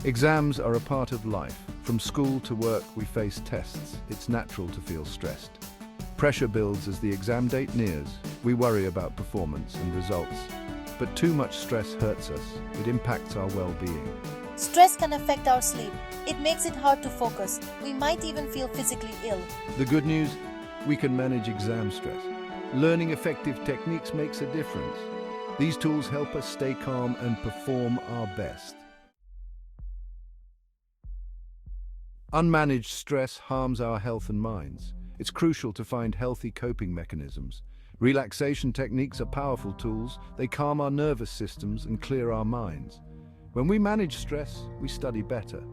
Exams are a part of life. From school to work, we face tests. It's natural to feel stressed. Pressure builds as the exam date nears. We worry about performance and results. But too much stress hurts us. It impacts our well-being. Stress can affect our sleep. It makes it hard to focus. We might even feel physically ill. The good news, we can manage exam stress. Learning effective techniques makes a difference. These tools help us stay calm and perform our best. Unmanaged stress harms our health and minds. It's crucial to find healthy coping mechanisms. Relaxation techniques are powerful tools. They calm our nervous systems and clear our minds. When we manage stress, we study better.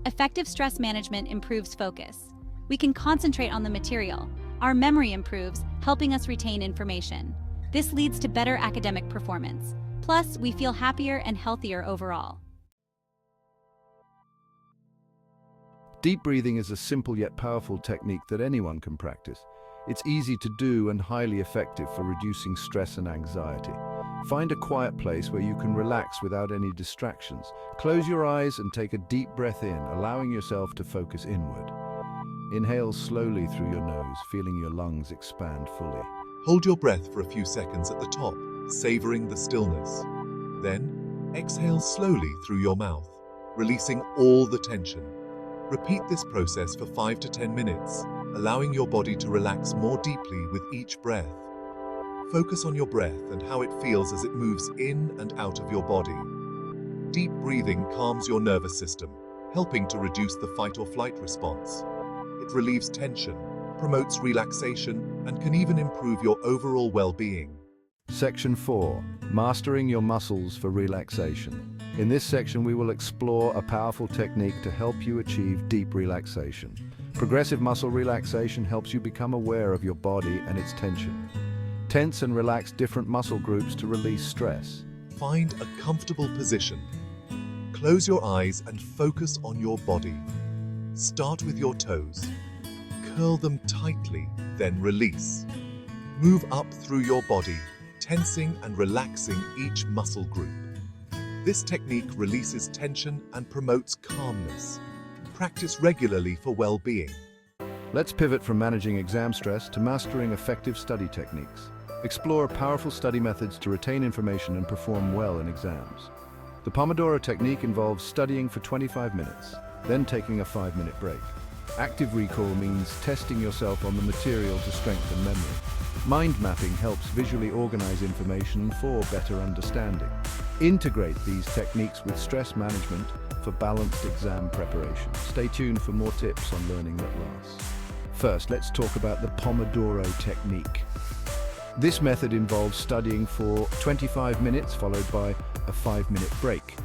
Effective stress management improves focus. We can concentrate on the material. Our memory improves, helping us retain information. This leads to better academic performance. Plus, we feel happier and healthier overall. Deep breathing is a simple yet powerful technique that anyone can practice. It's easy to do and highly effective for reducing stress and anxiety. Find a quiet place where you can relax without any distractions. Close your eyes and take a deep breath in, allowing yourself to focus inward. Inhale slowly through your nose, feeling your lungs expand fully. Hold your breath for a few seconds at the top, savoring the stillness. Then, exhale slowly through your mouth, releasing all the tension. Repeat this process for 5 to 10 minutes, allowing your body to relax more deeply with each breath. Focus on your breath and how it feels as it moves in and out of your body. Deep breathing calms your nervous system, helping to reduce the fight or flight response. It relieves tension, promotes relaxation, and can even improve your overall well-being. Section 4. Mastering your muscles for relaxation. In this section, we will explore a powerful technique to help you achieve deep relaxation. Progressive muscle relaxation helps you become aware of your body and its tension. Tense and relax different muscle groups to release stress. Find a comfortable position. Close your eyes and focus on your body. Start with your toes. Curl them tightly, then release. Move up through your body, tensing and relaxing each muscle group. This technique releases tension and promotes calmness. Practice regularly for well-being. Let's pivot from managing exam stress to mastering effective study techniques. Explore powerful study methods to retain information and perform well in exams. The Pomodoro technique involves studying for 25 minutes, then taking a 5-minute break. Active recall means testing yourself on the material to strengthen memory. Mind mapping helps visually organize information for better understanding. Integrate these techniques with stress management for balanced exam preparation. Stay tuned for more tips on learning that lasts. First, let's talk about the Pomodoro technique. This method involves studying for 25 minutes followed by a 5-minute break.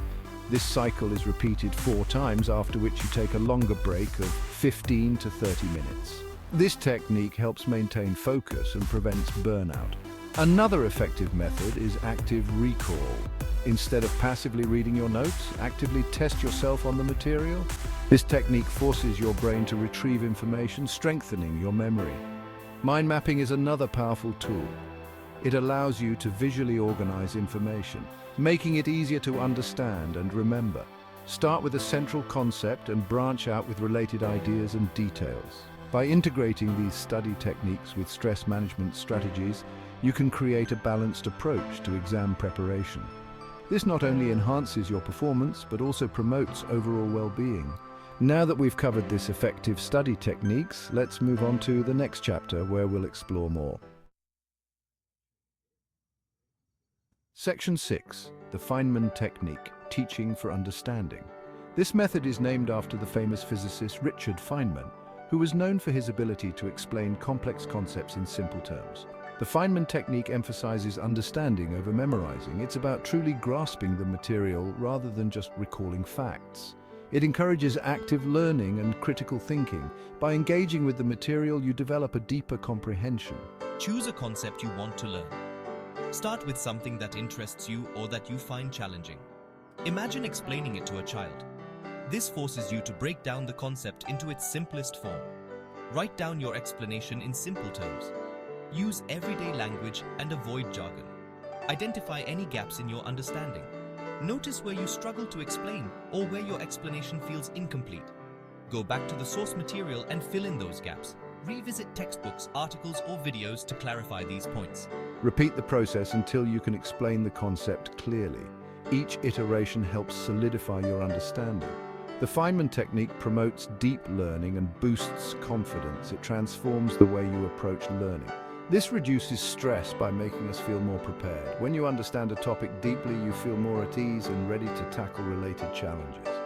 This cycle is repeated 4 times, after which you take a longer break of 15 to 30 minutes. This technique helps maintain focus and prevents burnout. Another effective method is active recall. Instead of passively reading your notes, actively test yourself on the material. This technique forces your brain to retrieve information, strengthening your memory. Mind mapping is another powerful tool. It allows you to visually organize information, making it easier to understand and remember. Start with a central concept and branch out with related ideas and details. By integrating these study techniques with stress management strategies, you can create a balanced approach to exam preparation. This not only enhances your performance, but also promotes overall well-being. Now that we've covered this effective study techniques, let's move on to the next chapter where we'll explore more. Section 6. The Feynman Technique, Teaching for Understanding. This method is named after the famous physicist Richard Feynman, who was known for his ability to explain complex concepts in simple terms. The Feynman technique emphasizes understanding over memorizing. It's about truly grasping the material rather than just recalling facts. It encourages active learning and critical thinking. By engaging with the material, you develop a deeper comprehension. Choose a concept you want to learn. Start with something that interests you or that you find challenging. Imagine explaining it to a child. This forces you to break down the concept into its simplest form. Write down your explanation in simple terms. Use everyday language and avoid jargon. Identify any gaps in your understanding. Notice where you struggle to explain or where your explanation feels incomplete. Go back to the source material and fill in those gaps. Revisit textbooks, articles, or videos to clarify these points. Repeat the process until you can explain the concept clearly. Each iteration helps solidify your understanding. The Feynman technique promotes deep learning and boosts confidence. It transforms the way you approach learning. This reduces stress by making us feel more prepared. When you understand a topic deeply, you feel more at ease and ready to tackle related challenges.